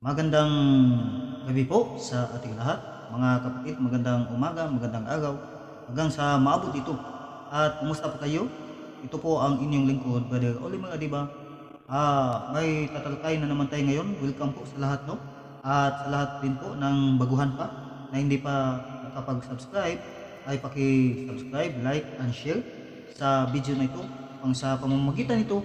Magandang gabi po sa ating lahat. Mga kapatid, magandang umaga, magandang araw, hanggang sa maabot ito. At kumusta po kayo? Ito po ang inyong lingkod, Brother Oliver Adiba. May tatalakay na naman tayo ngayon. Welcome po sa lahat, no? At sa lahat din po ng baguhan pa na hindi pa nakapag-subscribe, ay paki-subscribe, like, and share sa video na ito. Ang sa pamamagitan nito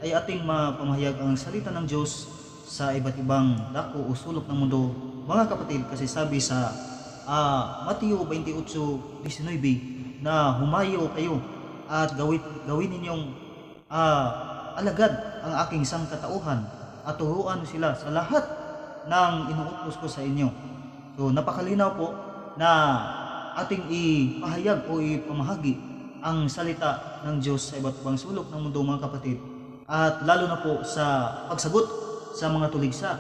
ay ating mapamahayag ang salita ng Diyos sa iba't ibang dako o sulok ng mundo, mga kapatid, kasi sabi sa Mateo 28:19 na humayo kayo at gawin ninyong alagad ang aking sangkatauhan at turuan sila sa lahat ng inuutos ko sa inyo. So napakalinaw po na ating ipahayag o ipamahagi ang salita ng Diyos sa iba't ibang sulok ng mundo, mga kapatid, at lalo na po sa pagsagot sa mga tuligsa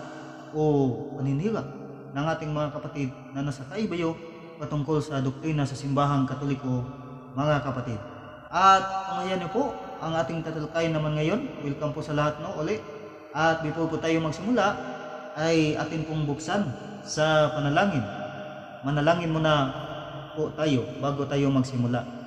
o paninira ng ating mga kapatid na nasa kaibayo patungkol sa doktrina sa simbahang Katoliko, mga kapatid. At pamayan niyo po ang ating tatalakay naman ngayon. Welcome po sa lahat, no, uli. At before po tayo magsimula ay atin pong buksan sa panalangin. Manalangin muna po tayo bago tayo magsimula.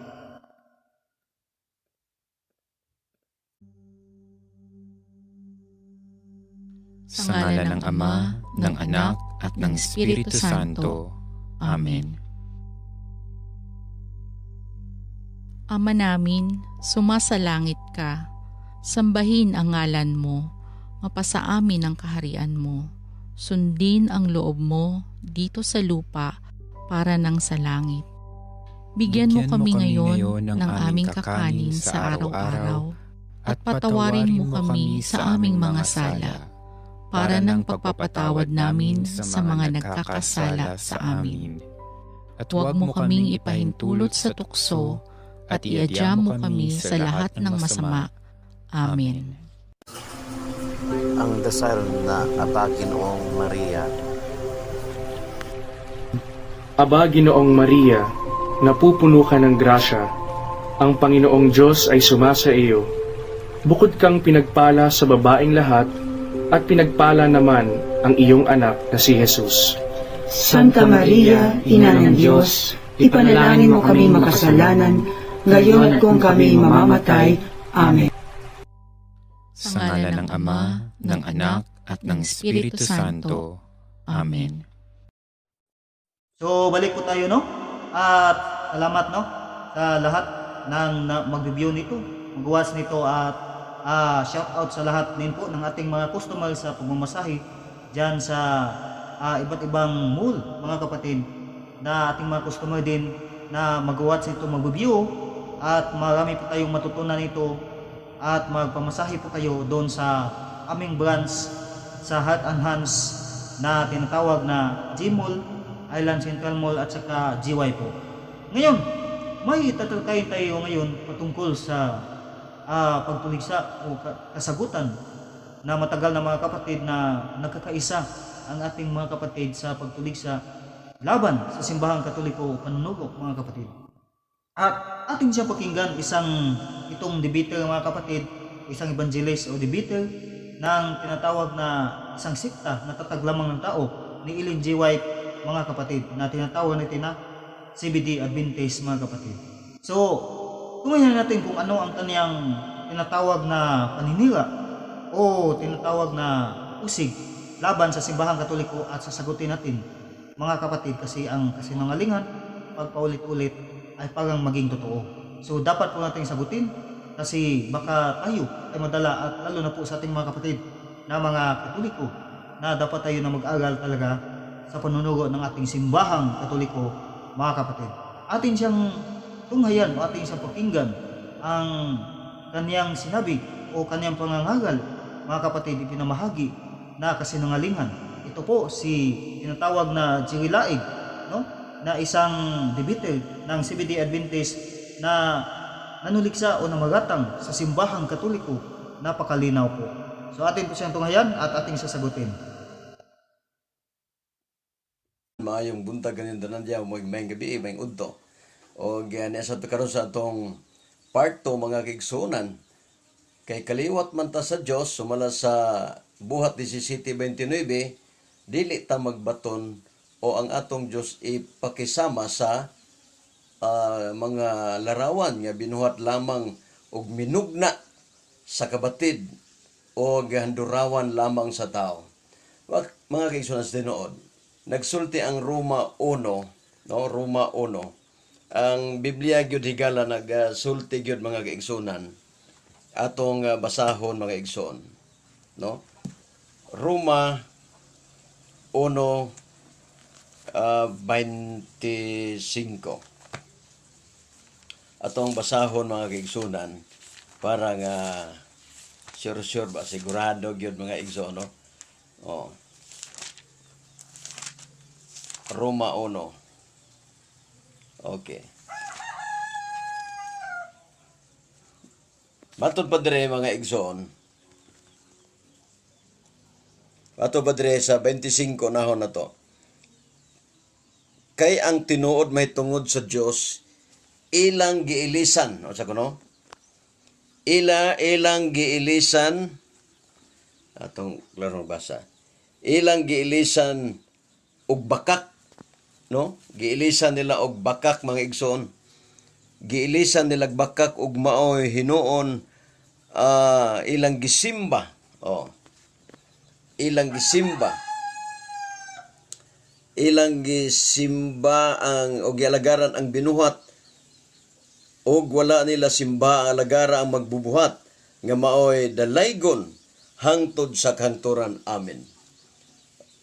Sa ngalan ng Ama, ng Anak, at ng Espiritu Santo. Amen. Ama namin, sumasalangit ka. Sambahin ang ngalan mo. Mapasa amin ang kaharian mo. Sundin ang loob mo dito sa lupa para nang sa langit. Bigyan mo kami ngayon ng aming kakanin sa araw-araw at patawarin mo kami sa aming mga sala para ng pagpapatawad namin sa mga nagkakasala sa amin. At huwag mo kaming ipahintulot sa tukso at iadya mo kami sa lahat ng masama. Amen. Ang dasal na Aba Ginoong Maria. Aba Ginoong Maria, napupuno ka ng grasya, ang Panginoong Diyos ay sumasa iyo. Bukod kang pinagpala sa babaeng lahat, at pinagpala naman ang iyong anak na si Jesus. Santa Maria, Ina ng Diyos, ipanalangin mo kami makasalanan, ngayon at kung kami mamamatay. Amen. Sa ngalan ng Ama, ng Anak, at ng Espiritu Santo. Amen. So balik po tayo, no? At salamat, no, sa lahat ng mag-review nito, magawas nito, at shout out sa lahat din po ng ating mga customer sa pagmamasahe dyan sa iba't ibang mall, mga kapatid, na ating mga customer din na mag-watch nito, mag-review, at marami po tayong matutunan nito at magpamasahe po kayo doon sa aming branch sa Heart and Hands na tinatawag na G-Mall, Island Central Mall, at saka GY po. Ngayon, may tatalakayin tayo ngayon patungkol sa pagtuligsa o kasagutan na matagal na, mga kapatid, na nagkakaisa ang ating mga kapatid sa pagtuligsa laban sa simbahang Katoliko o panunugok, mga kapatid. At ating siya pakinggan itong debater, mga kapatid, isang evangelist o debater ng tinatawag na isang sikta na tatag lamang ng tao ni Ellen G. White, mga kapatid, na tinatawag natin na CBD Adventist, mga kapatid. So tungayan natin kung ano ang kaniyang tinatawag na paninira o tinatawag na usig laban sa simbahang Katoliko, at sasagutin natin, mga kapatid, kasi ang kasinungalingan pagpaulit-ulit ay parang maging totoo. So dapat po natin sagutin, kasi baka tayo ay madala, at lalo na po sa ating mga kapatid na mga Katoliko, na dapat tayo na mag-aral talaga sa panunugo ng ating simbahang Katoliko, mga kapatid. Atin siyang tunghayan o ating siyang pakinggan ang kaniyang sinabi o kaniyang pangangaral, mga kapatid, ipinamahagi na kasinungalingan. Ito po si tinatawag na Jerry Laig, no, na isang debater ng CBD Adventist na nanuliksa o namagatang sa simbahang Katoliko. Napakalinaw po. So atin po siyang tunghayan at ating sasagutin. Maayong buntag ganin tanan diya mo mayong gabi, mayong udto. O gani sa karon sa atong part 2, mga kigsunan. Kay kaliwat man ta sa Dios, sumala sa buhat 17:29, dili ta magbaton o ang atong Dios ipakisama sa mga larawan nga binuhat lamang og minugna sa kabatid o gahandurawan lamang sa tao. Mga kaigsunan sa tinuod, nagsulti ang Roma 1, no? Roma 1. Ang Biblia gyud higala nagsulti gyud mga kaigsunan. Atong basahon mga igsoon, no? Roma 1:25. Atong basahon mga kaigsunan para nga sure ba sigurado gyud mga igsoon, no? Oh. Roma 1. Okay. Matod pa dire mga igsoon. Matod pa dire sa 25 nahon na to. Kay ang tinuod may tungod sa Dios ilang giilisan, o sa kuno? Ilang giilisan atong larong basa. Ilang giilisan og bakak, no? Giilisan nila og bakak mga igsoon. Giilisan nila bakak og maoy hinuon ilang gisimba. Oh. Ilang gisimba. Ilang gisimba ang og gialagaran ang binuhat og wala nila simba ang alagara ang magbubuhat nga maoy dalaygon hangtod sa kanturan amin.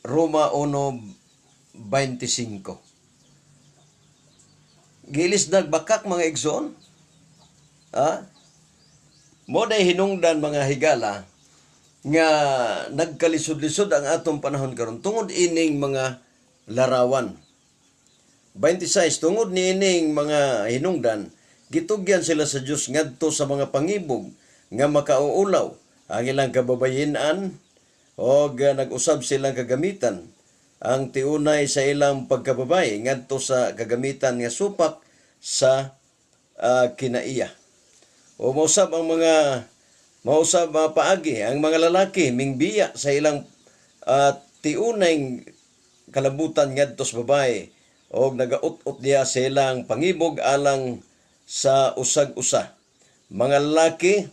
Roma 1:25. Gilis nagbakak mga igsoon. Mo day hinungdan mga higala nga nagkalisod-lisod ang atong panahon karon tungod ining mga larawan. 26 tungod niining mga hinungdan gitugyan sila sa Dios ngadto sa mga pangibog nga makauulaw ang ilang kababayen-an o nag-usab silang kagamitan ang tiunay sa ilang pagkababay ngadto sa kagamitan nga supak sa kinaiya. O mausab paagi ang mga lalaki mingbiya sa ilang tiunay kalabutan ngadto sa babae o nagaut-ut diya sa ilang pangibog alang sa usag-usa. Mga lalaki,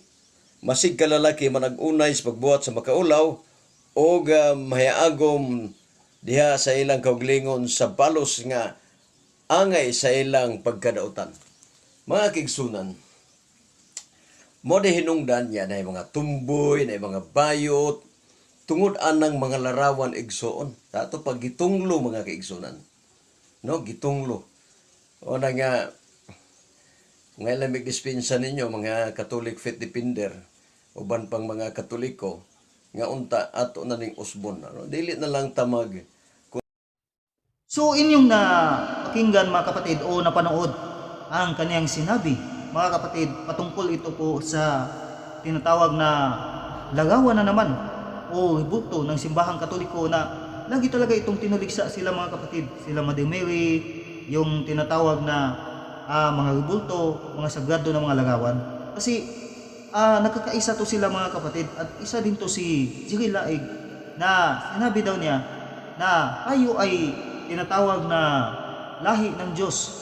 masig ka lalaki manag-unay sa pagbuhat sa makaulaw o mahiagom diha sa ilang kauglingon sa balos nga angay sa ilang pagkadautan. Mga kigsunan, mo de hinungdan niya na mga tumboy, na mga bayot, tungod anang mga larawan igsoon. Tato pag gitunglo mga kaigsunan. No, gitunglo. O na nga, ngayon lamig dispensa ninyo, mga Catholic faith defender, uban pang mga Katoliko, nga unta ato na ning usbon. Ano? Dili na lang tamag. So inyong na pakinggan mga kapatid o napanood ang kaniyang sinabi mga kapatid patungkol ito po sa tinatawag na lagawan na naman o bulto ng simbahang Katoliko na lagi talaga itong tinuligsa sila mga kapatid. Sila Mother Mary, yung tinatawag na mga bulto, mga sagrado na mga lagawan. Kasi nagkakaisa to sila mga kapatid at isa din to si Jerry Laig na sinabi daw niya na tayo ay tinatawag na lahi ng Diyos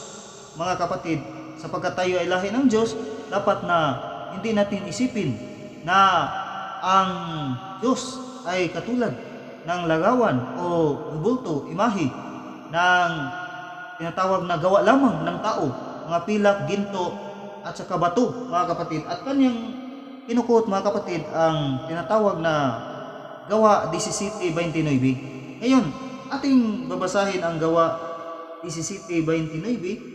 mga kapatid. Sapagkat tayo ay lahi ng Diyos, dapat na hindi natin isipin na ang Diyos ay katulad ng lagawan o bulto, imahe ng tinatawag na gawa lamang ng tao, mga pilak, ginto at saka bato mga kapatid. At kanyang kinukot mga kapatid ang tinatawag na gawa 17:29. Ngayon, ating babasahin ang gawa 17:29.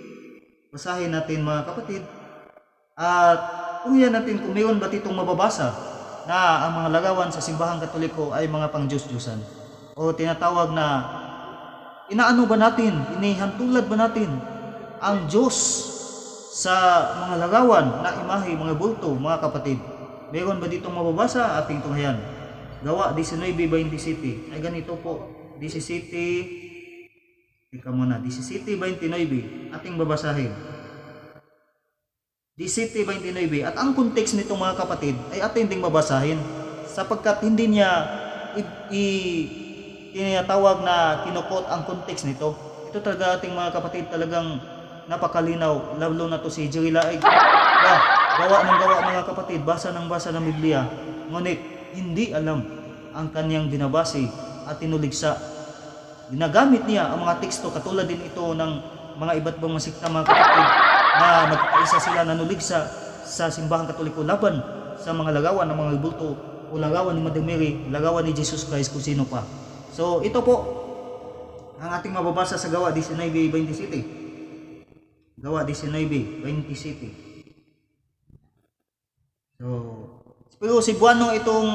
Basahin natin mga kapatid. At tungyan natin kung mayroon ba itong mababasa na ang mga lagawan sa simbahang Katoliko ay mga pang-Diyos-Diyosan. O tinatawag na inaano ba natin, inihantulad ba natin ang Diyos sa mga lagawan na imahe, mga bulto, mga kapatid. Mayroon ba ditong mababasa? Ating tunghayan. Gawa 19:27. Ay ganito po. 17:29 ating babasahin. 17:29 at ang context nito mga kapatid ay ating ding babasahin sapagkat hindi niya tinatawag na kinukot ang context nito. Ito talaga ating mga kapatid talagang napakalinaw, lalo na to si Jerry Laig. Gawa ng gawa mga kapatid, basa ng Biblia, ngunit hindi alam ang kanyang binabase at tinuligsa. Ginagamit niya ang mga teksto katulad din ito ng mga iba't ibang masikta mga kapatid na nagkaisa sila nanuligsa sa simbahang Katoliko laban sa mga lagawan ng mga bulto o lagawan ni Mother Mary, lagawan ni Jesus Christ kung sino pa. So ito po ang ating mababasa sa Gawa 19:27. Gawa 19:27. Pero Cebuano itong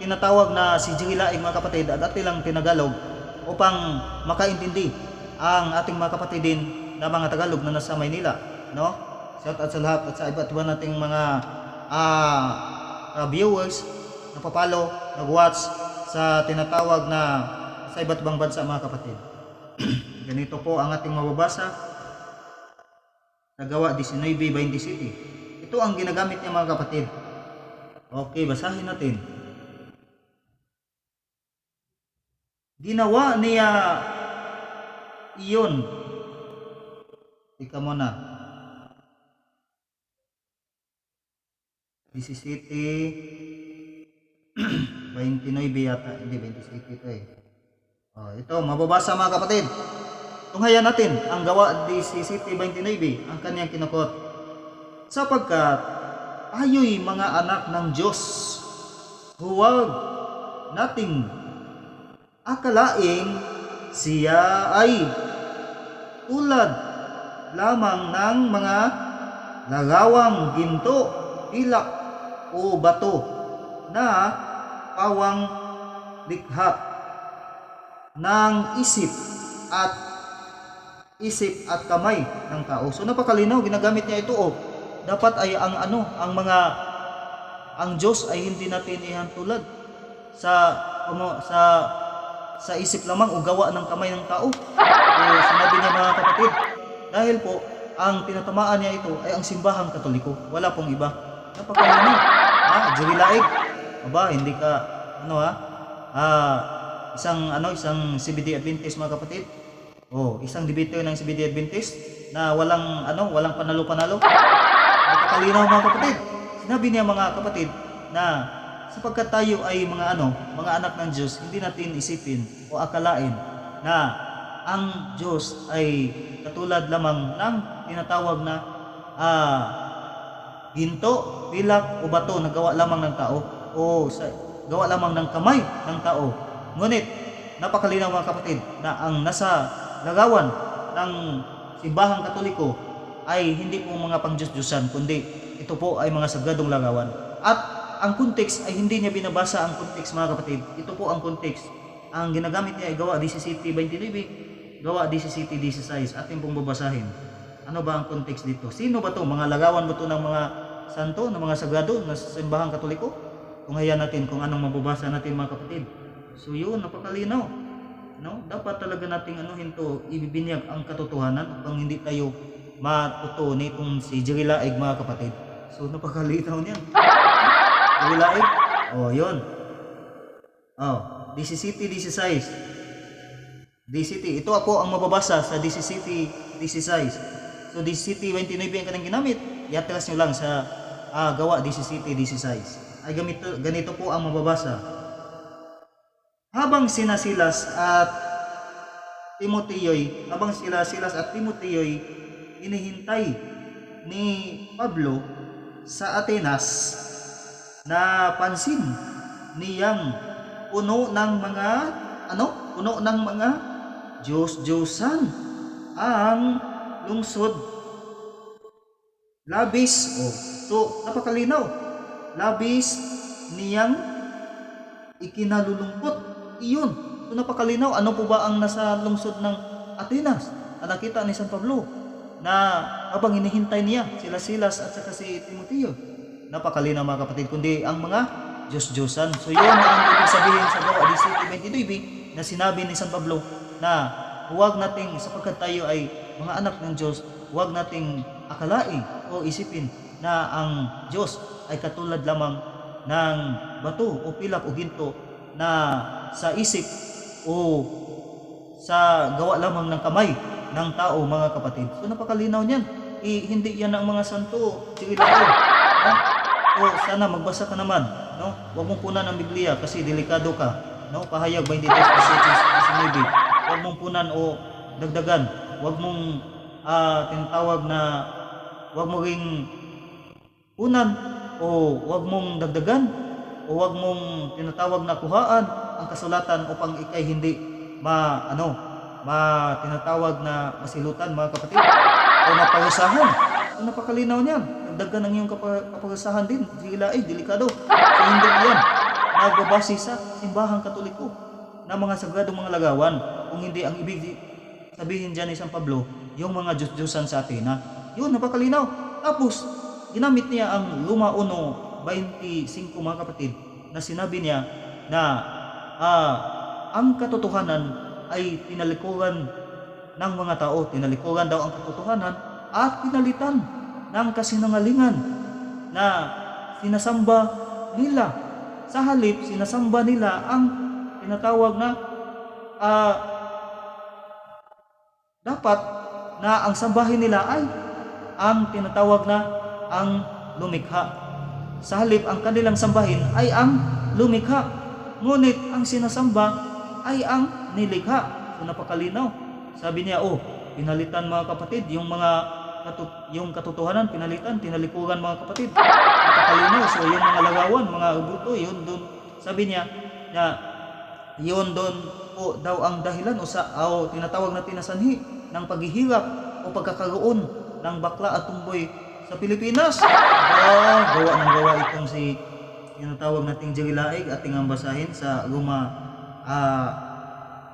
tinatawag na si Jerry Laig mga kapatid at atin lang tinagalog upang makaintindi ang ating mga kapatid din na mga Tagalog na nasa Maynila, no? Shout out sa lahat at sa iba't iba nating mga viewers na papalo, nag-watch sa tinatawag na sa iba't ibang bansa mga kapatid. Ganito po ang ating mababasa sa Gawa 19:27. Ito ang ginagamit niya mga kapatid. Okay, basahin natin. Ginawa niya iyon. Ika mo na. 17:29 yata. Hindi, 27 ito eh. Ito, mababasa mga kapatid. Tunghayan natin ang Gawa 17:29, ang kanyang kinukot. Sapagkat ayo'y mga anak ng Diyos, huwag nating akalaing siya ay tulad lamang ng mga lagawang ginto, pilak o bato na pawang likha ng isip at kamay ng tao. So napakalinaw, ginagamit niya ito. Dapat ay ang Diyos ay hindi natin ihantulad sa isip lamang o gawa ng kamay ng tao. Sinabi niya mga kapatid, dahil po ang tinatamaan niya ito ay ang simbahang Katoliko, wala pong iba. Napakalinaw. Jerry Laig, hindi ka isang CBD Adventist mga kapatid. Isang debater ng CBD Adventist na walang panalo-panalo. Napakalinaw mga kapatid. Sinabi niya mga kapatid na sapagkat tayo ay mga anak ng Diyos, hindi natin isipin o akalain na ang Diyos ay katulad lamang ng tinatawag na ginto, pilak o bato na gawa lamang ng tao o gawa lamang ng kamay ng tao. Ngunit napakalinaw mga kapatid na ang nasa lagawan ng simbahang Katoliko ay hindi po mga pang-Diyos-Diyosan, kundi ito po ay mga sagradong lagawan. At ang context ay hindi niya binabasa ang context mga kapatid. Ito po ang context. Ang ginagamit niya ay Gawa 17:29, Gawa 17:16. Atin pong babasahin. Ano ba ang context dito? Sino ba to? Mga lagawan ba to ng mga santo, ng mga sagrado na simbahang Katoliko? Tunghayan natin kung anong mababasa natin mga kapatid. So yun, napakalinaw. No? Dapat talaga nating ibibinyag ang katotohanan upang hindi tayo matuto nitong si Jerry Laig mga kapatid. So napakalinaw niyan. Jerry Laig. Yun. 17:16. Ito ako ang mababasa sa 17:16. So 17:29 ang kanyang ginamit. I-atras nyo lang sa Gawa 17:16. Ay ganito po ang mababasa. Habang sina Silas at Timoteo'y inihintay ni Pablo sa Atenas, na pansin niyang puno ng mga Diyos-Diyosan ang lungsod. Napakalinaw. Labis niyang ikinalulungkot. Iyon. So napakalinaw. Ano po ba ang nasa lungsod ng Atenas? Nakita ni San Pablo na habang hinihintay niya sila Silas at saka si Timoteo. Napakalinaw mga kapatid, kundi ang mga Diyos-Diyosan. So yun ang ibig sabihin sa Gawa 17:29 na sinabi ni San Pablo na huwag nating, sapagkat tayo ay mga anak ng Diyos, huwag nating akalain o isipin na ang Diyos ay katulad lamang ng bato o pilak o ginto na sa isip o sa gawa lamang ng kamay ng tao, mga kapatid. So napakalinaw niyan. Hindi yan ang mga santo. Sige lang. No? So sana magbasa ka naman, no? Huwag mong punan ang Biblia kasi delikado ka, no? Pahayag 23:19. Huwag mong punan o dagdagan. Huwag mong tinatawag na huwag mo ring punan o huwag mong dagdagan o huwag mong tinatawag na kuhaan ang kasulatan upang ikay hindi tinatawag na masilutan, mga kapatid, o maparusahan. So napakalinaw niyan. Dagdagan ang iyong kaparusahan din. Delikado. So hindi yan nagbabase sa simbahang Katoliko na mga sagradong mga lagawan. Kung hindi, ang ibig sabihin dyan ni San Pablo, yung mga Diyos-Diyosan sa Athena. Yun, napakalinaw. Tapos, ginamit niya ang Roma 1:25, mga kapatid, na sinabi niya na ang katotohanan ay tinalikuran ng mga tao. Tinalikuran daw ang katotohanan at pinalitan ng kasinungalingan na sinasamba nila. Sa halip, sinasamba nila ang tinatawag na dapat na ang sambahin nila ay ang tinatawag na ang lumikha. Sa halip, ang kanilang sambahin ay ang lumikha. Ngunit ang sinasamba ay ang nilikha. So napakalinaw. Sabi niya, pinalitan, mga kapatid, yung katotohanan, pinalitan, tinalikuran, mga kapatid. Napakalinaw. So yung mga lagawan, mga buto, yun doon. Sabi niya na yun doon po daw ang dahilan o tinatawag natin na sanhi ng paghihirap o pagkakaroon ng bakla at tumboy sa Pilipinas. Gawa ng gawa itong si tinatawag nating Jerry Laig, ating ang basahin sa Roma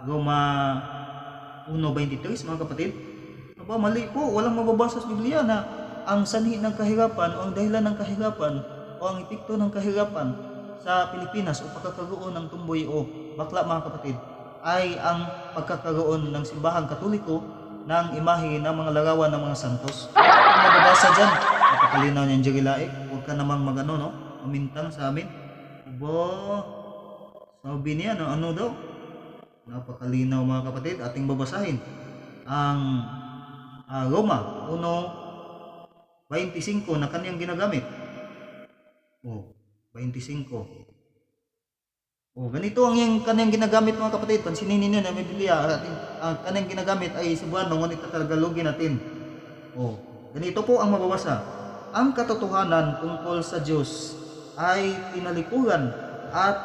1:23, mga kapatid. Mali po, walang mababasa sa Biblia na ang sanhi ng kahirapan o ang dahilan ng kahirapan o ang epekto ng kahirapan sa Pilipinas o pagkakaroon ng tumboy o bakla, mga kapatid, ay ang pagkakaroon ng simbahang Katoliko ng imahe ng mga larawan ng mga santos. Kung mababasa dyan, napakalinaw niyan, Jerry Laig. Huwag ka namang umintang sa amin. Sabi niya, ano daw? Napakalinaw, mga kapatid. Ating babasahin ang Roma 1:25 na kanyang ginagamit. 25. Ganito ang yung kanyang ginagamit, mga kapatid. Pansinin ninyo na may Biblia. Ang kanyang ginagamit ay Cebuano, ngunit tagalogin natin. Ganito po ang mababasa. Ang katotohanan tungkol sa Diyos ay tinalikuran at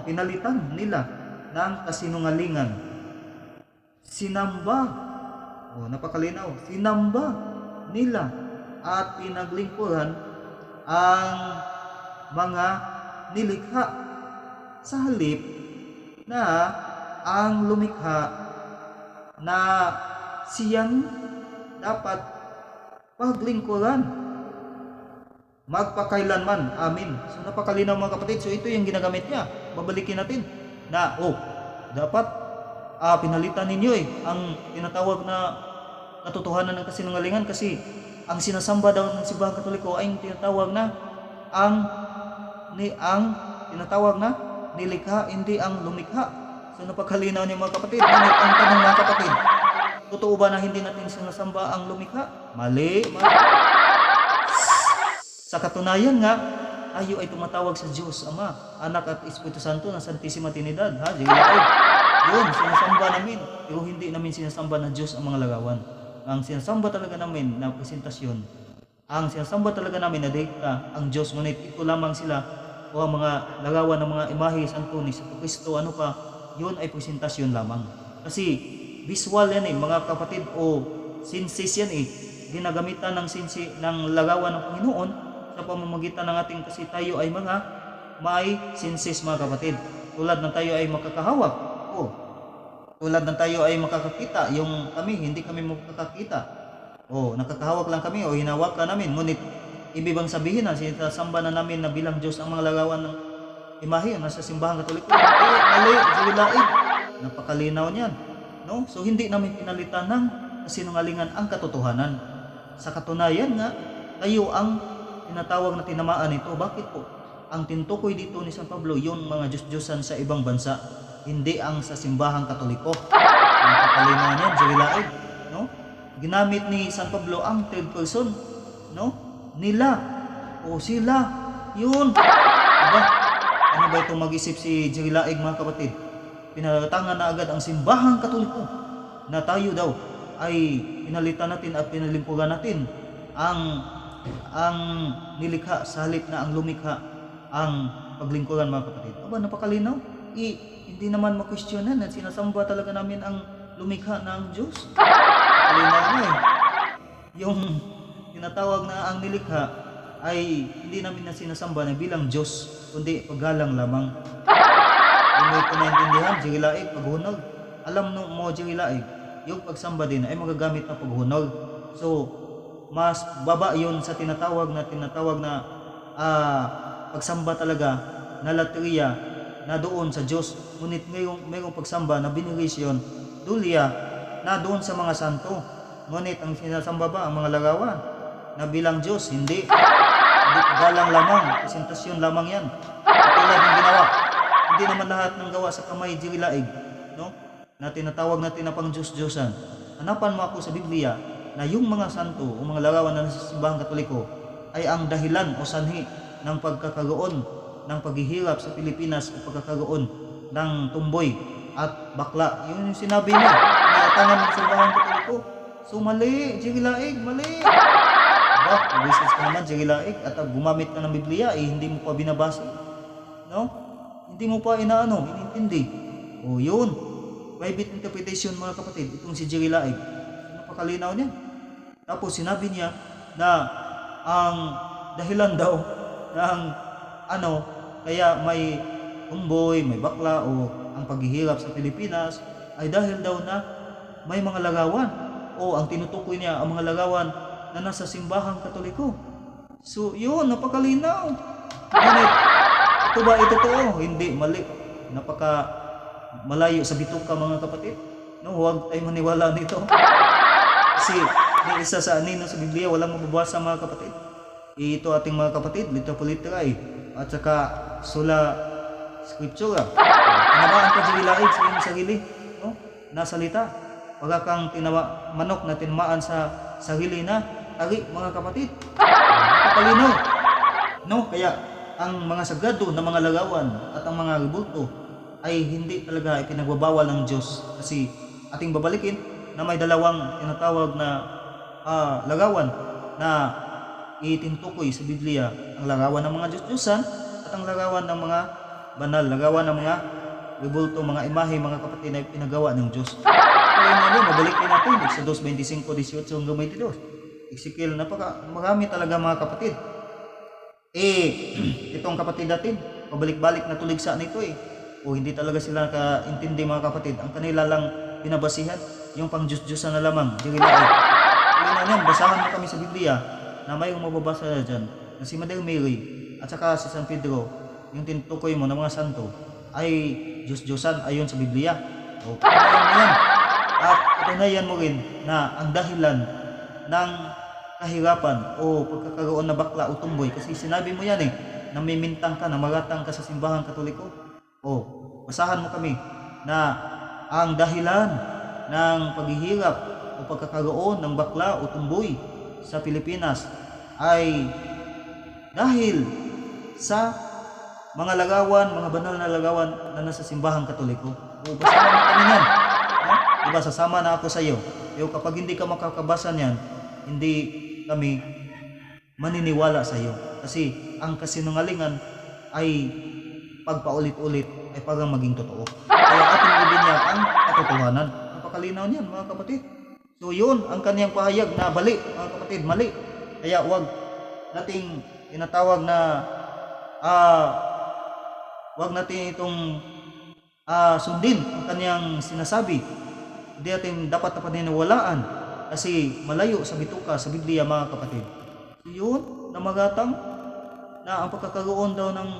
pinalitan nila ng kasinungalingan. Sinamba. Napakalinaw. Sinamba nila at pinaglingkuran ang mga nilikha sa halip na ang lumikha na siyang dapat paglingkuran magpakailanman. Amin. So napakalinaw, mga kapatid. So ito yung ginagamit niya. Babalikin natin na dapat pinalitan ninyo ang tinatawag na katotohanan ng kasinungalingan, kasi ang sinasamba daw ng simbahang Katoliko ay tinatawag na ang tinatawag na nilikha, hindi ang lumikha. So napakalinaw niyo, mga kapatid. Ngunit ang tanong, mga kapatid, totoo ba na hindi natin sinasamba ang lumikha? Mali. Sa katunayan nga, tayo ay tumatawag sa Diyos Ama, Anak at Espiritu Santo ng Santissima Trinidad. Yun, sinasamba namin. Pero hindi namin sinasamba na Diyos ang mga larawan. Ang sinasamba talaga namin na presentasyon, ang sinasamba talaga namin na direkta ang Diyos. Ngunit ito lamang sila o ang mga larawan ng mga imahe, santo ni Santo Cristo, yun ay presentasyon lamang. Kasi visual yan mga kapatid, o senses yan ginagamitan ng larawan ng Panginoon sa pamamagitan ng ating, kasi tayo ay mga may senses, mga kapatid. Tulad ng tayo ay makakahawak, tulad ng tayo ay makakakita, yung kami, hindi kami makakakita. Nakakahawak lang kami o hinawakan namin. Ngunit ibig bang sabihin na sinasamba na namin na bilang Diyos ang mga larawan ng imahe nasa simbahang Katoliko? Mali, Laig. Napakalinaw niyan. No? So hindi namin pinalitan ng kasinungalingan ang katotohanan. Sa katunayan nga, tayo ang tinatawag na tinamaan nito. Bakit po? ang tintukoy dito ni San Pablo, yung mga Diyos-Diyosan sa ibang bansa, hindi ang sa simbahang Katoliko. Napakalinaw niyan, Jerilaig, no? Ginamit ni San Pablo ang third person, no? Nila o sila, yun. Diba? Ano ba itong mag-isip si Jerilaig, mga kapatid? Pinalatangan na agad ang simbahang Katoliko na tayo daw ay pinalitan natin at pinalimpugan natin ang nilikha sa halip na ang lumikha ang paglingkuran, mga kapatid. Aba, napakalinaw. Hindi naman makwestiyonan at sinasamba talaga namin ang lumikha na ang Diyos. Napakalinaw na eh. Yung tinatawag na ang nilikha ay hindi namin na sinasamba na bilang Diyos, kundi paggalang lamang. Hindi ko naintindihan, Jerilaig, paghunol. Alam mo, Jerilaig, yung pagsamba din ay magagamit na paghunol. So, mas baba yun sa tinatawag na pagsamba talaga na latriya na doon sa Diyos. Ngunit mayroong pagsamba na binirisyon, dulya, na doon sa mga santo. Ngunit ang sinasamba ba ang mga larawan na bilang Diyos? Hindi. Hindi pagalang lamang, presentasyon lamang yan. Katulad ng ginawa. Hindi naman lahat ng gawa sa kamay, Jerilaig, no? Na tinatawag natin na pang Diyos-Diyosan. Hanapan mo ako sa Biblia na yung mga santo o mga larawan na nasa simbahang Katoliko ay ang dahilan o sanhi ng pagkakaroon ng paghihirap sa Pilipinas o pagkakaroon ng tumboy at bakla. Yun yung sinabi niya, naatangan ng simbahang Katoliko. So mali, Jerilaig, mali. Diba? Business ka naman, Jerilaig, at gumamit ka ng Biblia, hindi mo pa binabasa. No? Hindi mo pa inintindi. O yun, private interpretation, mga kapatid, itong si Jerilaig. Napakalinaw niya. Tapos sinabi niya na ang dahilan daw ng kaya may umboy, may bakla o ang paghihirap sa Pilipinas ay dahil daw na may mga larawan o ang tinutukoy niya ang mga larawan na nasa simbahang Katoliko. So yun, napakalinaw. Ngunit ito ba totoo? Hindi, mali. Napaka malayo sa bituka, mga kapatid. No, huwag tayo maniwala nito. Kasi may isa sa anino sa Biblia, walang mababasa, mga kapatid. Ito ating mga kapatid, litera po litera at saka sola scriptura. Tinawaan ka, Jerilaig, sa iyong sarili, no? Nasalita. Pagka kang manok na tinamaan sa sarili na tari, mga kapatid. Napakalinaw. No? Kaya ang mga sagrado na mga larawan at ang mga rebulto ay hindi talaga ipinagbabawal ng Diyos. Kasi ating babalikin na may dalawang tinatawag na larawan na itintukoy sa Biblia, ang larawan ng mga Diyos-Diyosan at ang larawan ng mga banal, larawan ng mga rebulto, mga imahe, mga kapatid na pinagawa ng Diyos. Kaya na mabalikin natin, Exodus 25:18 hanggang 22. Ezekiel, marami talaga, mga kapatid. Itong kapatid natin, pabalik-balik na tuligsa nito o hindi talaga sila nakaintindi, mga kapatid. Ang kanila lang binabasihan, yung pang Diyos-Diyosan na lamang, Jerilaig. Kaya na yan, basahan mo kami sa Biblia na mayroong mababasa na dyan na si Mother Mary at saka si San Pedro, yung tinutukoy mo ng mga santo ay Diyos-Diyosan ayon sa Biblia. O, patunayan mo yan. At patunayan mo rin na ang dahilan ng kahirapan o pagkakaroon na bakla o tumboy, kasi sinabi mo yan namimintang ka, namaratang ka sa simbahang Katoliko. O, basahan mo kami na ang dahilan ng paghihirap o pagkakaroon ng bakla o tumboy sa Pilipinas ay dahil sa mga larawan, mga banal na larawan na nasa simbahang Katoliko. O, basahan mo kami yan. Diba, sasama na ako sa iyo. Pero kapag hindi ka makakabasa niyan, hindi kami maniniwala sa iyo. Kasi ang kasinungalingan ay pagpaulit-ulit ay parang maging totoo. Kaya ating ibinyag ang katotohanan. Napakalinaw niyan, mga kapatid. So yun, ang kaniyang pahayag na bali, mga kapatid, mali. Kaya wag nating tinatawag na wag natin itong sundin ang kaniyang sinasabi. Hindi natin dapat na paniniwalaan kasi malayo sa bituka sa Biblia, mga kapatid. So yun, namagatang na ang pagkakaroon daw ng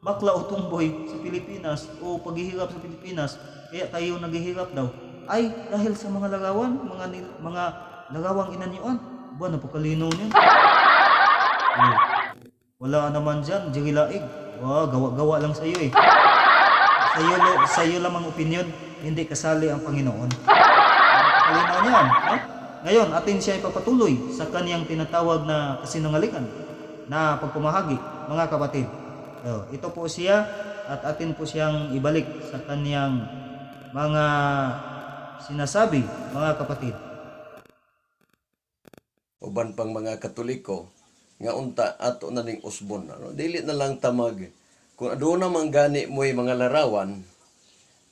bakla o tumboy sa Pilipinas o paghihirap sa Pilipinas, kaya tayo naghihirap daw, ay dahil sa mga larawan, mga larawang inanyuan. Ba, napakalinaw niyan. Wala naman dyan, Jerry Laig. Wow, gawa-gawa lang sa'yo eh. Sa'yo lamang opinion, hindi kasali ang Panginoon. Kalinaw niyan. No? Ngayon, atin siya ipapatuloy sa kaniyang tinatawag na kasinungalingan na pagpumahagi, mga kapatid. So, ito po siya at atin po siyang ibalik sa kaniyang mga sinasabi, mga kapatid. Uban pang mga Katoliko nga unta ato na ning usbon, ano, dili na lang tamag kung aduna man gani mo'y mga larawan,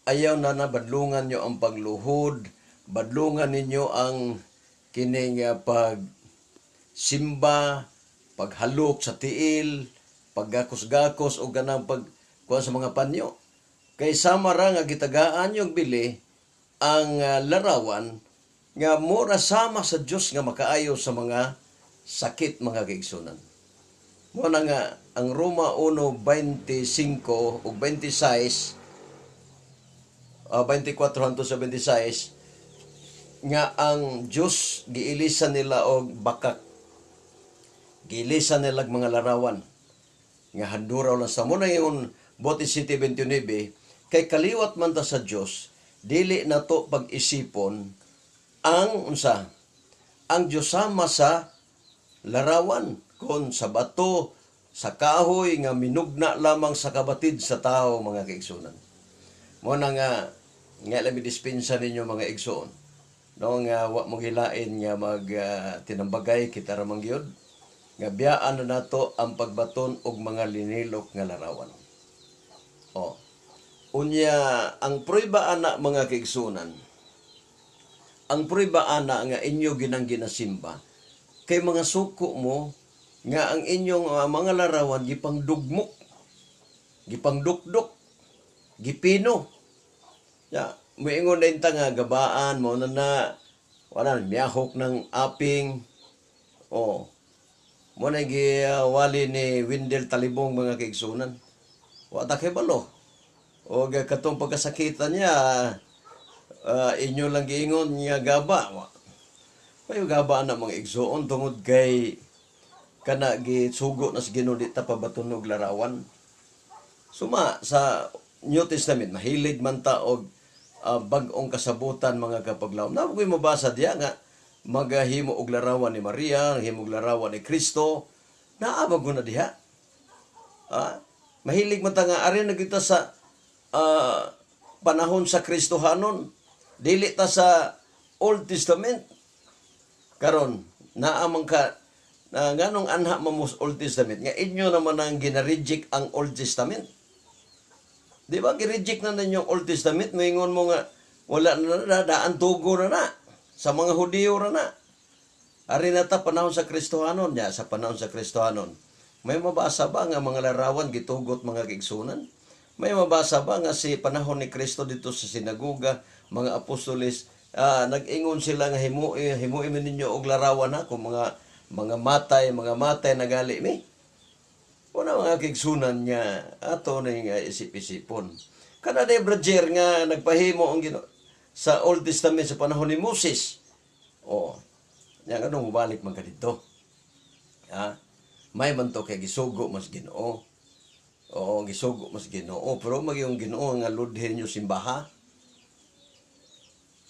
ayaw na badlungan nyo ang pagluhod, badlungan ninyo ang kining pag simba, paghalok sa tiil, paggakos-gakos o ganang pagkuha sa mga panyo. Kay sama ra nga gitagaan yung bili ang larawan nga mura sama sa Dios nga makaayo sa mga sakit, mga kaigsunan. Mo na nga ang Roma 1:25 ug 26 24 hangtod sa 26 nga ang Dios giilisan nila og bakak. Giilisan nila mga larawan nga handuraw lang sa muna yung Bote City 29 kay kaliwat man ta sa Dios, dili nato pag-isipon ang unsa ang Dios sama sa larawan kon sa bato, sa kahoy nga minugna lamang sa kabatid sa tao, mga kaigsunan. Mo na nga labi dispensa ninyo mga igsoon. No nga wa mo gilain nga tinambagay kita ra mangyod nga biyaan na nato ang pagbaton og mga linilok nga larawan. Unya ang prueba ana mga kaigsunan. Ang prueba ana nga inyo ginang ginasimba kay mga suko mo nga ang inyong mga larawan gipangdugmok, gipangdukdok, gipino. Ya, moingon din ta nga gabaan mo na wala miyahok ng aping. Mo na giwali ni Wendell Talibong, mga kaigsunan. Wa ta kay balo. O katong pagkasakitan niya inyo lang giingon nga gaba. Kayo gaba na mga igsoon tungod kay kana gisugo na sa Ginoo di ta pabatunog larawan. Suma sa New Testament mahilig man ta og bag-ong kasabutan, mga kapaglawom. Na ko'y mabasa diya nga magahimo og larawan ni Maria, himo og larawan ni Kristo. Naabag ko na diha. Mahilig man ta nga ari na kita sa panahon sa Kristohanon. Dili ta sa Old Testament. Karon naamang ka nganong anha mamos Old Testament nga inyo naman ang ginareject ang Old Testament. Di ba gireject na ninyo ang Old Testament, moingon mo nga wala na daan tugo na sa mga Hudiyo na. Ari na ta panahon sa Kristohanon ya, sa panahon sa Kristohanon. May mabasa ba nga mga larawan gitugot, mga kaigsunan? May mabasa ba nga si panahon ni Kristo dito sa sinagoga, mga apostoles, nag-ingon sila nga himuin ninyo og larawan na kung mga matay nagali mi. Una mga kaigsunan nga ato na nga isip-isipon. Kana day Brajer nga nagpahimo ang sa Old Testament sa panahon ni Moses. Yang anong mubalik man ka dito. May man to kay gisugo mas Ginoo. Gisugo mas Ginoo, pero magyong Ginoo nga ludhin nyo simbaha.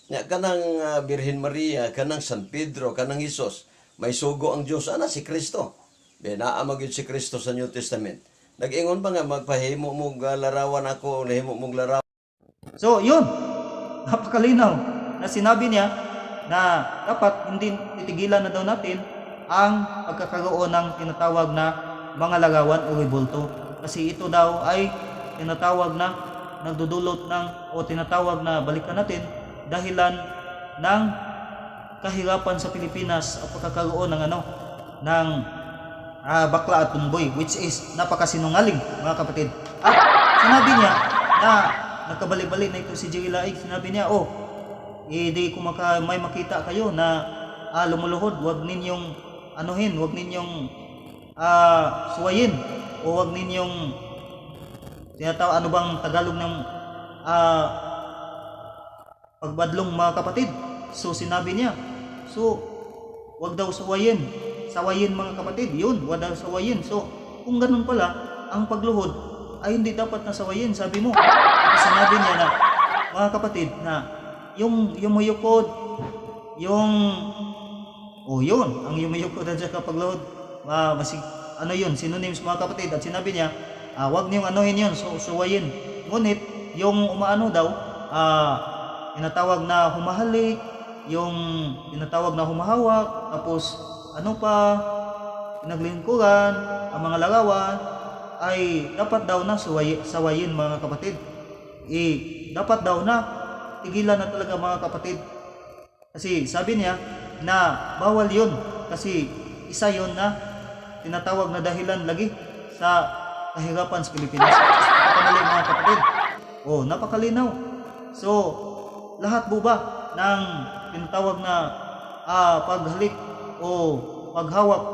Nya kanang Birhen Maria, kanang San Pedro, kanang Hesus, may sugo ang Dios ana si Kristo. Binaamag yun si Kristo sa New Testament. Nag-ingon pa nga magpahimo mo larawan ako, nahimo mong larawan. So, yun. Napakalinaw na sinabi niya na dapat hindi titigilan na daw natin ang pagkakaroon ng tinatawag na mga larawan o rebulto. Kasi ito daw ay tinatawag na nagdudulot ng o tinatawag na balikan natin dahilan ng kahirapan sa Pilipinas o pagkakaroon ng ng bakla at tumboy, which is napakasinungaling, mga kapatid. At sinabi niya na nagkabali-bali na ito si Jerry Laig. Sinabi niya, di kung may makita kayo na lumuluhod, wag ninyong wag ninyong suwayin o wag ninyong tinatawag, ano bang Tagalog ng pagbadlong, mga kapatid. So sinabi niya, wag daw sawayin, mga kapatid. Yun, wag daw sawayin. So kung ganun pala, ang pagluhod ay hindi dapat nasawayin, sabi mo. At sinabi niya na, mga kapatid, na yung yumayukod, yun, ang yumayukod at saka pagluhod, ano yun, synonyms mga kapatid. At sinabi niya, wag niyong anuhin yun, suwayin. Ngunit, yung umaano daw, tinatawag na humahalik, yung tinatawag na humahawak, tapos ano pa, pinaglingkuran, ang mga larawan, ay dapat daw na sawayin mga kapatid. Dapat daw na tigilan na talaga mga kapatid. Kasi sabi niya na bawal yun. Kasi isa yun na tinatawag na dahilan lagi sa kahirapan sa Pilipinas. Napakamali mga kapatid. Napakalinaw. So, lahat po ba ng tinatawag na paghalik o paghawak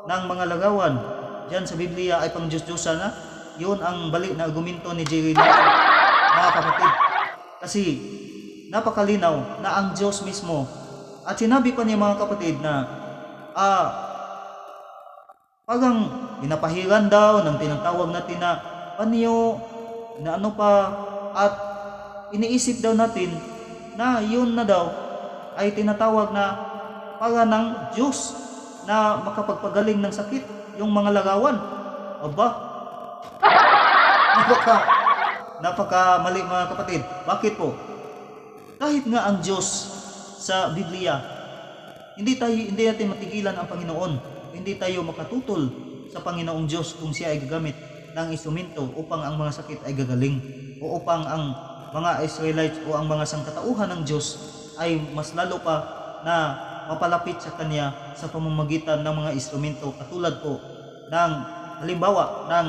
ng mga larawan diyan sa Biblia ay pang Diyos-Diyosan na? Yun ang balik na argumento ni Jerry natin, mga kapatid. Kasi napakalinaw na ang Diyos mismo, at sinabi pa niya mga kapatid na parang pinapahiran daw ng tinatawag natin na panyo, na ano pa, at iniisip daw natin na yun na daw ay tinatawag na para ng Diyos na makapagpagaling ng sakit, yung mga larawan. Aba, napaka mali mga kapatid. Bakit po? Kahit nga ang Diyos sa Biblia, hindi natin matigilan ang Panginoon. Hindi tayo makatutol sa Panginoong Diyos kung siya ay gagamit ng instrumento upang ang mga sakit ay gagaling, o upang ang mga Israelites o ang mga sangkatauhan ng Diyos ay mas lalo pa na mapalapit sa Kanya sa pamamagitan ng mga instrumento, katulad po ng halimbawa ng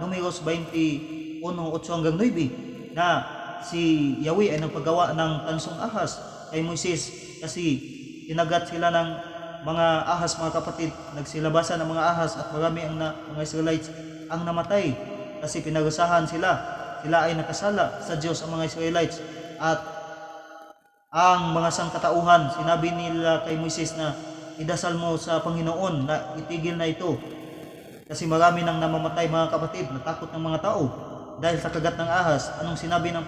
Numeros 21:8-9 na si Yahweh ay nagpagawa ng tansong ahas kay Moises, kasi tinagat sila ng mga ahas mga kapatid, nagsilabasan ng mga ahas, at marami ang mga Israelites ang namatay kasi pinagasahan sila ay nakasala sa Diyos ang mga Israelites. At ang mga sangkatauhan, sinabi nila kay Moises na idasal mo sa Panginoon na itigil na ito, kasi marami nang namamatay mga kapatid. Natakot ng mga tao dahil sa kagat ng ahas. Anong sinabi ng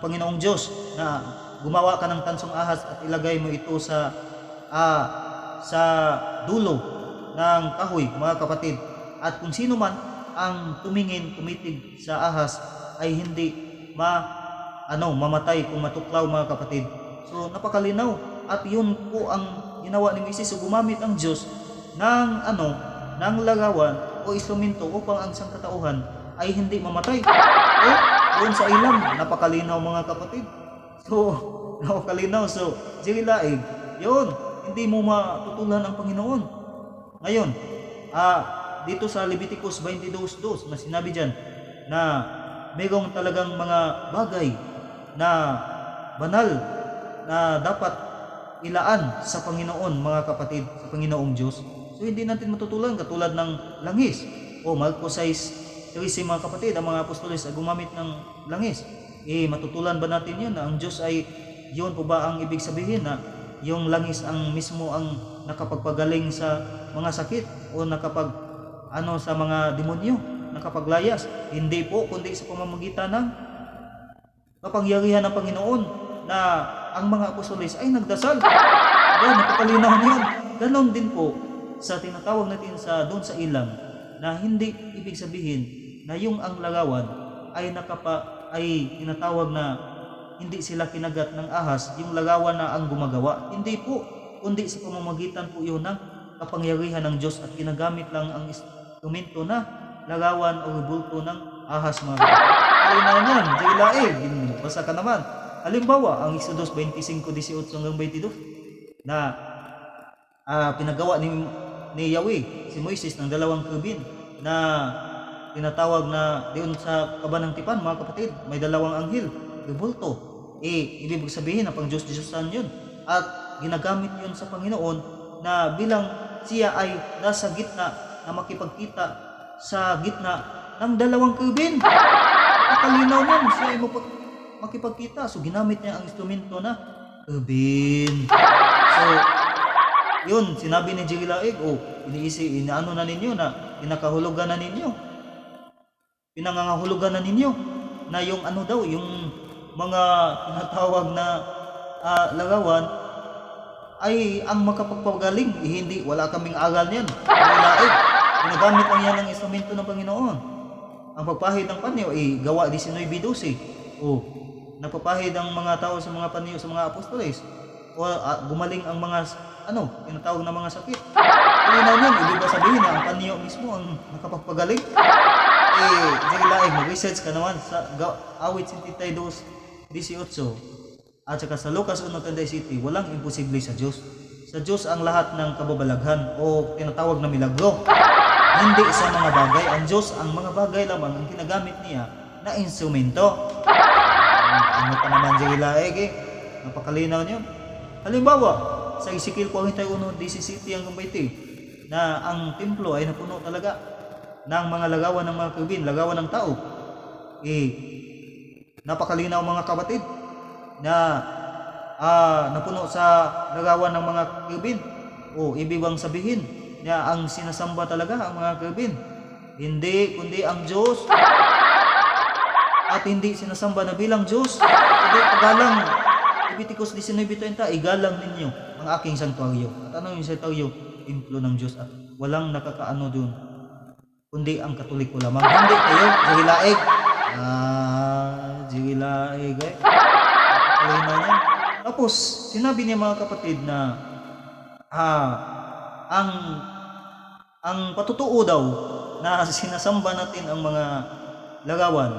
Panginoong Diyos? Na gumawa ka ng tansong ahas at ilagay mo ito sa dulo ng kahoy mga kapatid, at kung sino man ang tumitig sa ahas ay hindi mamatay kung matuklaw mga kapatid. So napakalinaw, at yun po ang ginawa ni Moises. So gumamit ang Diyos ng larawan o instrumento upang ang sangkatauhan ay hindi mamatay. Doon sa ilang, napakalinaw mga kapatid. So napakalinaw. So Jerilaig, yun, hindi mo matutulan ang Panginoon. Ngayon, dito sa Leviticus 22:2 na sinabi dyan na mayroong talagang mga bagay na banal na dapat ilaan sa Panginoon mga kapatid, sa Panginoong Diyos. So hindi natin matutulan, katulad ng langis. Marcos 6:13 mga kapatid, ang mga apostoles ay gumamit ng langis. Matutulan ba natin yan na ang Diyos ay yun po ba ang ibig sabihin na yung langis ang mismo ang nakapagpagaling sa mga sakit o sa mga demonyo, nakapaglayas? Hindi po, kundi sa pamamagitan ng kapangyarihan ng Panginoon na ang mga apostoles ay nagdasal. Napakalinaw niyan. Ganon din po sa tinatawag natin doon sa ilang, na hindi ibig sabihin na yung ang larawan ay tinatawag na hindi sila kinagat ng ahas, yung larawan na ang gumagawa. Hindi po, kundi sa pamamagitan po yun ng kapangyarihan ng Diyos, at ginagamit lang ang instrumento na larawan o bulto ng ahas mga kapatid. Kalinaw niyan, Jerilaig, basa ka naman. Halimbawa, ang Exodus 25:18-22 na pinagawa ni Yahweh si Moises ng dalawang kerubin na tinatawag na diyon sa kaba ng tipan mga kapatid, may dalawang anghel, bulto. Ibig sabihin na pang Diyos-Diyosan yun, at ginagamit yun sa Panginoon na bilang siya ay nasa gitna na makipagkita sa gitna ng dalawang kerubin. Nakalinaw man, siya ay makipagkita. So ginamit niya ang instrumento na kerubin. So Yun, sinabi ni Jerry Laig, inaano na ninyo na pinakahulugan na ninyo. Pinangangahulugan na ninyo na yung ano daw, yung mga tinatawag na larawan ay ang makapagpagaling. Hindi, wala kaming aral niyan. Jerry Laig, ginagamit lang yan ng instrumento ng Panginoon. Ang pagpahid ng panyo ay gawa 19:12. Napapahid ang mga tao sa mga panyo sa mga apostoles. Gumaling ang mga tinatawag na mga sakit. Kalinaw niyan, ibig ba sabihin na ang panyo mismo ang nakapagpagaling? Jerry Laig, mag-research ka naman sa awit 72:18 at saka sa Lucas 1:37, walang imposible sa Diyos. Sa Diyos ang lahat ng kababalaghan o tinatawag na milagro. Hindi sa mga bagay. Ang Diyos, ang mga bagay lamang ang ginagamit niya na instrumento. Ano pa naman Jerry Laig napakalinaw niyo. Halimbawa, sa Ezekiel 41:17 hanggang 20 na ang templo ay napuno talaga ng mga lagawan ng mga kerubin, lagawan ng tao. Napakalinaw mga kapatid na napuno sa lagawan ng mga kerubin. Ibig bang sabihin na ang sinasamba talaga ang mga kerubin? Hindi, kundi ang Diyos. At hindi sinasamba na bilang Diyos. Hindi, pagalang. Leviticus 19:30, igalang ninyo ang aking santuaryo. At ano yung santuaryo? Templo ng Diyos. At walang nakakaano dun, kundi ang Katoliko lamang. Hindi kayo, Jerry Laig. Jerry Laig Tapos, sinabi niya mga kapatid na ang patutuo daw na sinasamba natin ang mga larawan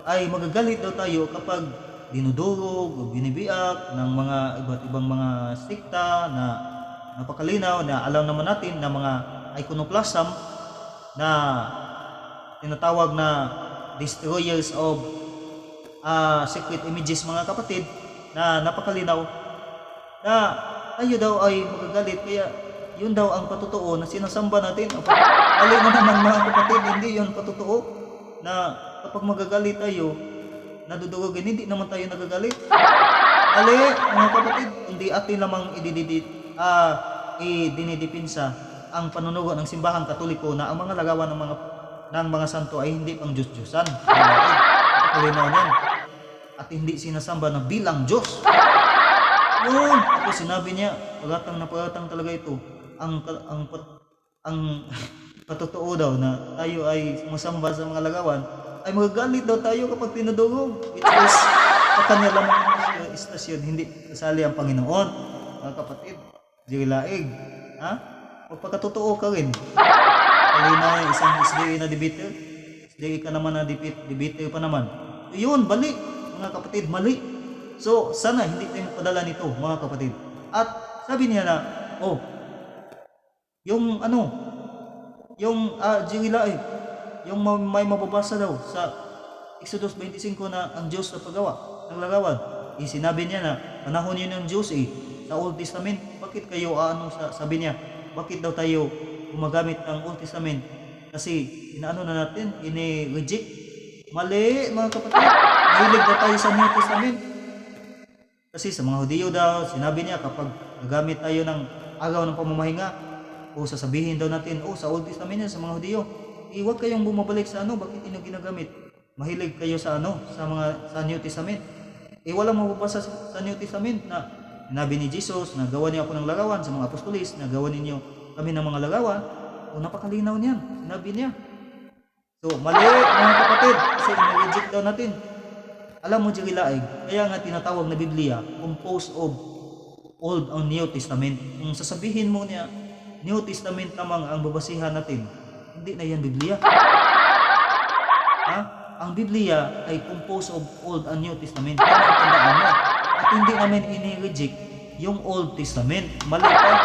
ay magagalit daw tayo kapag dinudurog o binibiak ng mga iba't ibang mga sikta na napakalinaw na alam naman natin na mga iconoclasm na tinatawag na destroyers of sacred images mga kapatid, na napakalinaw na tayo daw ay magagalit. Kaya yun daw ang patutuo na sinasamba natin. Mali na naman mga kapatid, hindi yun patutuo na kapag magagalit tayo, nadudurogin, hindi naman tayo nagagalit. Mali mga kapatid, hindi atin lamang idinidipinsa ang panunugo ng simbahang Katoliko na ang mga lagawan ng mga santo ay hindi pang Diyos-Diyosan. Kalinaw niyan. At hindi sinasamba na bilang Diyos. Yun. Ako sinabi niya, pagatang talaga ito. Ang patutuo daw na tayo ay sumasamba sa mga lagawan, ay magagalit daw tayo kapag tinudurog. Which is, sa kanya lamang istasyon, hindi kasali ang Panginoon. Mga kapatid, Jerry Laig, magpakatotoo ka rin. Kalinaw yung isang SDA na debater. SDA ka naman na debater pa naman. Yun, balik. Mga kapatid, mali. So, sana hindi tayo magpadala nito, mga kapatid. At sabi niya na, Jerry Laig, yung may mababasa daw sa Exodus 25 na ang Diyos na paggawa ng larawan. Sinabi niya na panahon yun ng Diyos sa Old Testament. Bakit kayo sabi niya, bakit daw tayo gumagamit ng Old Testament? Kasi inaano na natin, ini-reject. Mali mga kapatid. Mahilig daw tayo sa New Testament. Kasi sa mga Hudiyo daw, sinabi niya kapag gagamit tayo ng araw ng pamamahinga, sasabihin daw natin, sa Old Testament yan, sa mga Hudiyo, huwag kayong bumabalik sa bakit inyo ginagamit? Mahilig kayo sa sa New Testament. Walang mababasa sa New Testament na sinabi ni Jesus na gawa niyo ako ng larawan sa mga apostolis, na gawa ninyo kami ng mga larawan. Napakalinaw niyan, sinabi niya. So, mali mga kapatid, kasi i-reject daw natin. Alam mo, Jerry Laig, kaya nga tinatawag na Biblia, composed of Old and New Testament. Kung sasabihin mo niya, New Testament lamang ang babasihan natin, hindi na yan Biblia. Ang Biblia ay composed of Old and New Testament. Kaya tandaan mo. At hindi namin ini-reject yung Old Testament. Mali pa.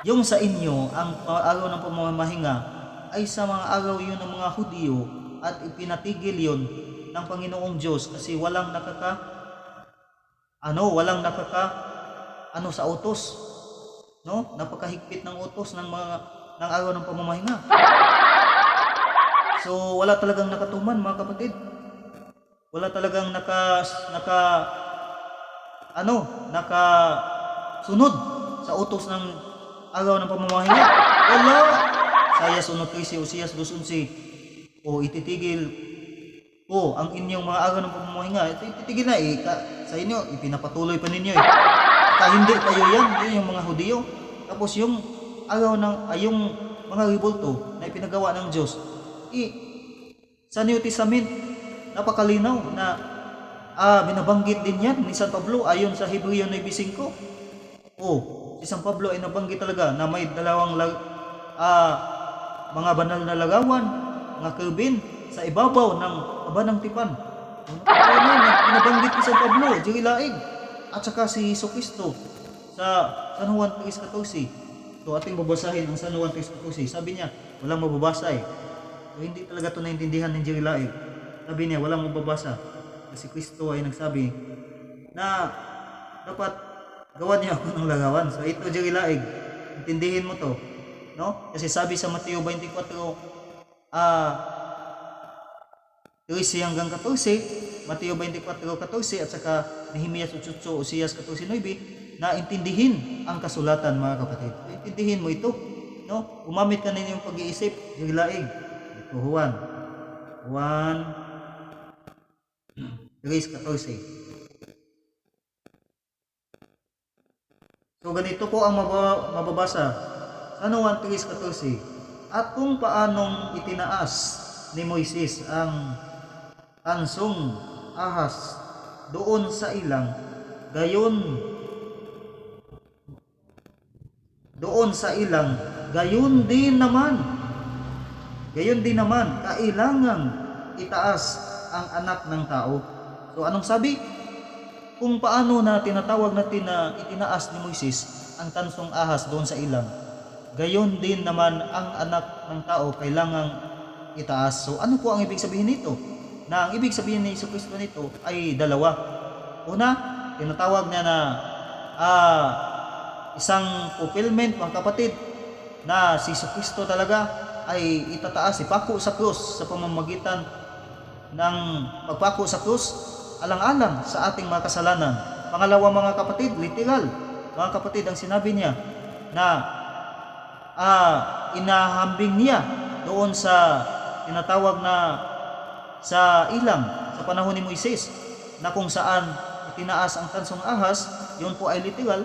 Yung sa inyo, ang araw ng pamamahinga ay sa mga araw yun ng mga Hudiyo at ipinatigil yun ng Panginoong Diyos kasi walang sa utos. No? Napakahigpit ng utos ng araw ng pamamahinga. So wala talagang nakatuman mga kapatid. Wala talagang nakasunod sa utos ng araw ng pamamahay niya? Wala. Isaias 1:13, Osias 2:11. O ititigil o ang inyong mga araw ng pamamahay nga. Ito ititigil na sa inyo, ipinapatuloy pa ninyo hindi kayo yan. Yun yung mga Hudiyo. Tapos yung araw ng, yung mga ribulto na ipinagawa ng Diyos, sa New Testament, napakalinaw na binabanggit din yan ni San Pablo ayon sa Hebreo 9:5. Si San Pablo ay nabanggit talaga na may dalawang mga banal na lagawan, mga kerubin sa ibabaw ng abanang tipan. Nabanggit ni San Pablo, diri laig. At saka si Jesucristo sa San Juan 3:14. So ating babasahin ang San Juan 3:14. Sabi niya, walang mababasa So, hindi talaga ito naintindihan ng diri laig. Sabi niya, walang mababasa. Kasi Kristo ay nagsabi na dapat gawan niya ako ng lagawan. So ito diri laig. Intindihin mo to. No? Kasi sabi sa Mateo 24, 13 hanggang 14, Mateo 24:14 at saka Nehemias 8:8, Osias 14:9, na intindihin ang kasulatan, mga kapatid. Intindihin mo ito, no? Umamit ka ninyong pag-iisip, diri laig. Ito Juan 3:14. So ganito po ang mababasa sa Juan 3:14. At kung paanong itinaas ni Moises ang tansong ahas doon sa ilang, gayon din naman kailangang itaas ang anak ng tao. So anong sabi? Kung paano na tinatawag natin na itinaas ni Moises ang tansong ahas doon sa ilang, gayon din naman ang anak ng tao kailangang itaas. So ano po ang ibig sabihin nito? Na ang ibig sabihin ni Jesucristo nito ay dalawa. Una, tinatawag niya na isang fulfillment, mga kapatid, na si Jesucristo talaga ay itataas, ipako sa krus sa pamamagitan ng pagpako sa krus, alang-alang sa ating mga kasalanan. Pangalawa, mga kapatid, literal, mga kapatid, ang sinabi niya na inahambing niya doon sa tinatawag na sa ilang sa panahon ni Moises, na kung saan itinaas ang tansong ahas, yun po ay literal.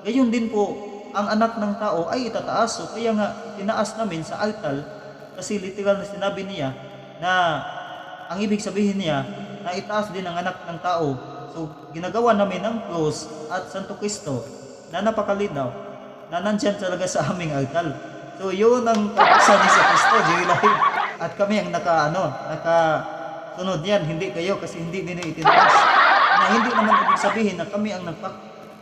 Gayon din po ang anak ng tao ay itataas. So kaya nga itinaas namin sa altar, kasi literal na sinabi niya na ang ibig sabihin niya na itaas din ang anak ng tao. So ginagawa namin ang cross at Santo Cristo na napakalinaw na nandyan talaga sa aming altar. So yun ang kapisan ni sa Cristo, at kami ang nakasunod yan, hindi kayo, kasi hindi ninyo itinaas. Na hindi naman ibig sabihin na kami ang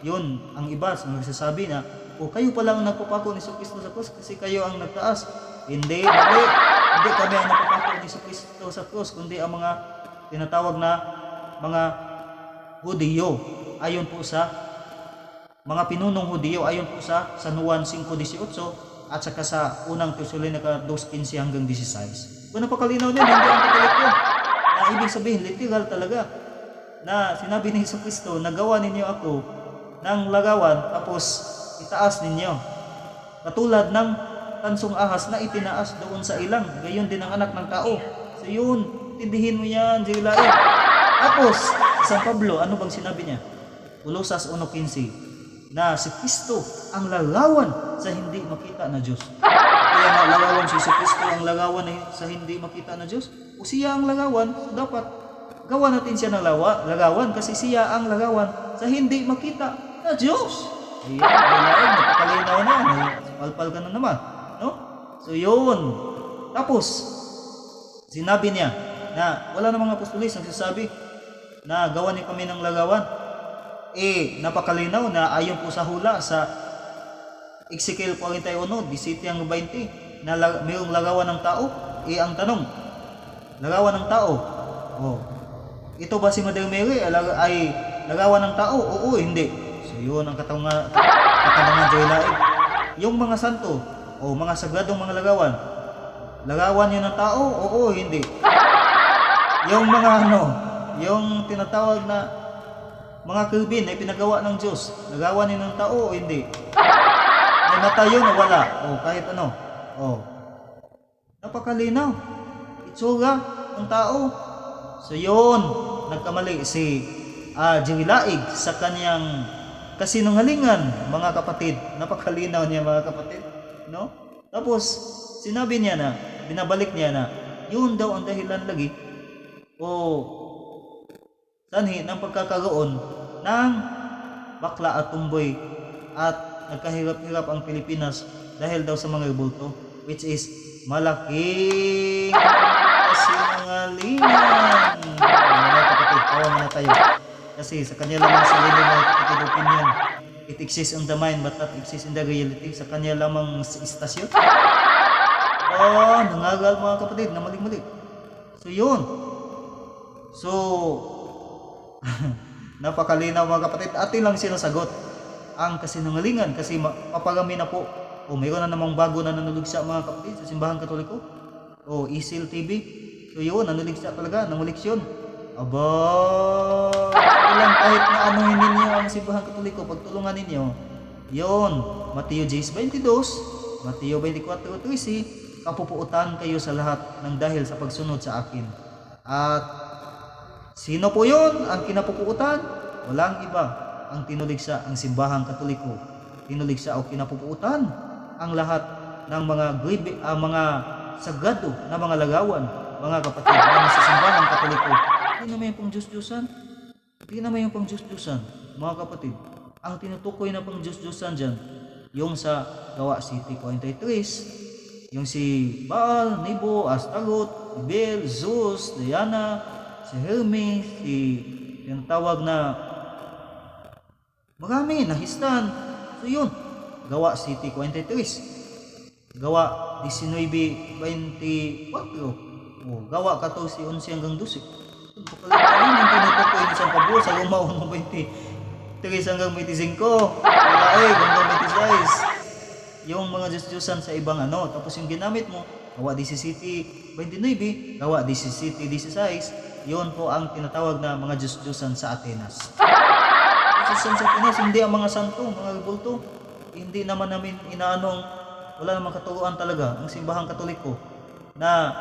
yun ang iba nagsasabi na kayo pala ang nagpapako ni Jesucristo sa krus kasi kayo ang nagtaas. Hindi kami ang nagpapako ni Jesucristo sa krus, kundi ang mga tinatawag na mga Hudiyo, ayon po sa mga pinunong Hudiyo, ayon po sa San Juan 5:18 at saka sa unang Tesalonica 2:15 hanggang 16. Kung napakalinaw din, hindi ang Katoliko. Na ibig sabihin, literal talaga, na sinabi ni Jesucristo, nagawa ninyo ako ng lagawan, tapos itaas ninyo. Katulad ng tansong ahas na itinaas doon sa ilang, gayon din ang anak ng tao. So yun, tindihin mo yan, Jilael. Tapos, San Pablo, ano bang sinabi niya? Colosas 1:15, na si Kristo ang lagawan sa hindi makita na Diyos. Kaya nga lagawan si Kristo ang lagawan sa hindi makita na Diyos, o siya ang lagawan, so dapat gawa natin siya ng lagawan kasi siya ang lagawan sa hindi makita na Diyos. Ayan, napakalinaw na, palpal ka na naman, no? So yun. Tapos sinabi niya na wala namang apostolis nagsasabi na gawa niyo kami ng lagawan. Napakalinaw na ayon po sa hula sa Ezekiel 41:17-20 na mayroong lagawan ng tao. Ang tanong, lagawan ng tao, ito ba si Mother Mary ay lagawan ng tao? Oo, hindi. So yun ang katanungan Joylaig. Yung mga santo o mga sagradong mga lagawan yun ng tao? Oo, hindi. Yung mga yung tinatawag na mga Kelvin ay pinagawa ng Diyos? Nagawa ni ng tao o hindi? May mata yun o wala? O kahit ano? O. Napakalinaw. Itsura ng tao. So yun, nagkamali si Jerry Laig sa kanyang kasinungalingan, mga kapatid. Napakalinaw niya, mga kapatid. No? Tapos, sinabi niya na, binabalik niya na, yun daw ang dahilan lagi o sanhi ng pagkakaroon ng bakla at tumboy at nagkahirap-hirap ang Pilipinas dahil daw sa mga rebulto, which is malaking kasinungalingan. Mga kapatid, tawa muna tayo. Kasi sa kanya lamang sarili na kapatid opinion, it exists in the mind but not exists in the reality. Sa kanya lamang istasyon. Nangagal mga kapatid na mali-mali. So yun. So napakalinaw mga kapatid. Atin lang sinasagot ang kasinungalingan kasi paparami na po. O mayroon na namang bago na nanuligsa mga kapatid sa Simbahan Katoliko. O Isil TV. So yun, nanuligsa talaga, nanguliksyon. Aba, ilang kahit na anuhin ninyo ang Simbahan Katoliko, pagtulungan ninyo. Yun, Mateo 10:22, Mateo 24:13, kapupuutan kayo sa lahat ng dahil sa pagsunod sa akin. At sino po yun ang kinapupuutan? Walang iba ang tinuligsa ang Simbahang Katoliko. Tinuligsa o kinapupuutan ang lahat ng mga sagrado na mga lagawan, mga kapatid, na sa Simbahang Katoliko. Hindi naman yung pang Diyos-Diyosan. Hindi naman yung pang Diyos-Diyosan, mga kapatid. Ang tinutukoy na pang Diyos-Diyosan dyan, yung sa Gawa City 43, yung si Baal, Nebo, Astaroth, Bel, Zeus, Diana, si Hermes, yung tawag na marami, Nahistan. So yun, Gawa City 43, Gawa 19:24, Gawa 14:11 hanggang 12. Ayun ang tinutukoy ni San Pablo sa Roma 1:23 hanggang 25, hanggang 26. Yung mga Diyos-Diyosan sa ibang ano, tapos yung ginamit mo, Gawa 17:29, Gawa 17:16, yun po ang tinatawag na mga Diyos-Diyosan sa Atenas. Diyos-Diyosan sa Atenas, hindi ang mga santo, mga rebulto. Hindi naman namin inaanong, wala namang katuruan talaga ang Simbahang Katoliko na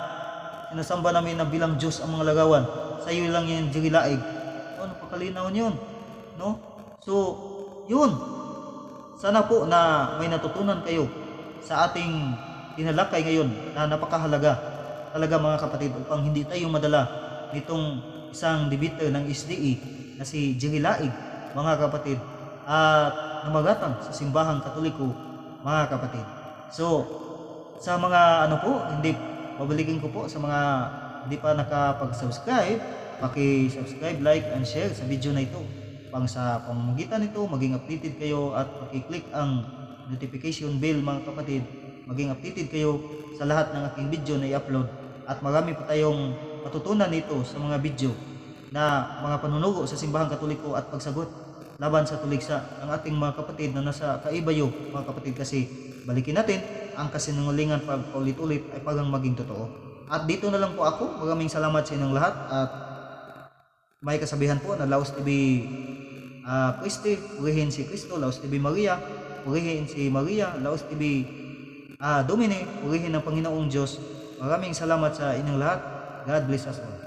sinasamba namin na bilang Diyos ang mga lagawan. Sa iyo lang yung Jerry Laig. Napakalinaw yun. No? So, yun. Sana po na may natutunan kayo sa ating tinalakay ngayon na napakahalaga talaga mga kapatid upang hindi tayo madala nitong isang debater ng SDE na si Jerry Laig, mga kapatid, at namagatang sa Simbahang Katoliko, mga kapatid. So, sa mga hindi, babalikin ko po sa mga hindi pa nakapag-subscribe, paki-subscribe, like, and share sa video na ito. Pang sa pamamagitan nito, maging updated kayo at paki-click ang notification bell, mga kapatid. Maging updated kayo sa lahat ng aking video na i-upload. At marami pa tayong matutunan nito sa mga video na mga panunugo sa Simbahang Katoliko at pagsagot laban sa tuligsa ng ating mga kapatid na nasa kaibayo, mga kapatid, kasi balikin natin ang kasinungalingan pag paulit-ulit ay pagang maging totoo. At dito na lang po ako. Maraming salamat sa inyong lahat at may kasabihan po na Laos TV Christi, purihin si Cristo, Laos TV Maria, purihin si Maria, Laos TV Domine, purihin ng Panginoong Diyos. Maraming salamat sa inyong lahat. God bless us all.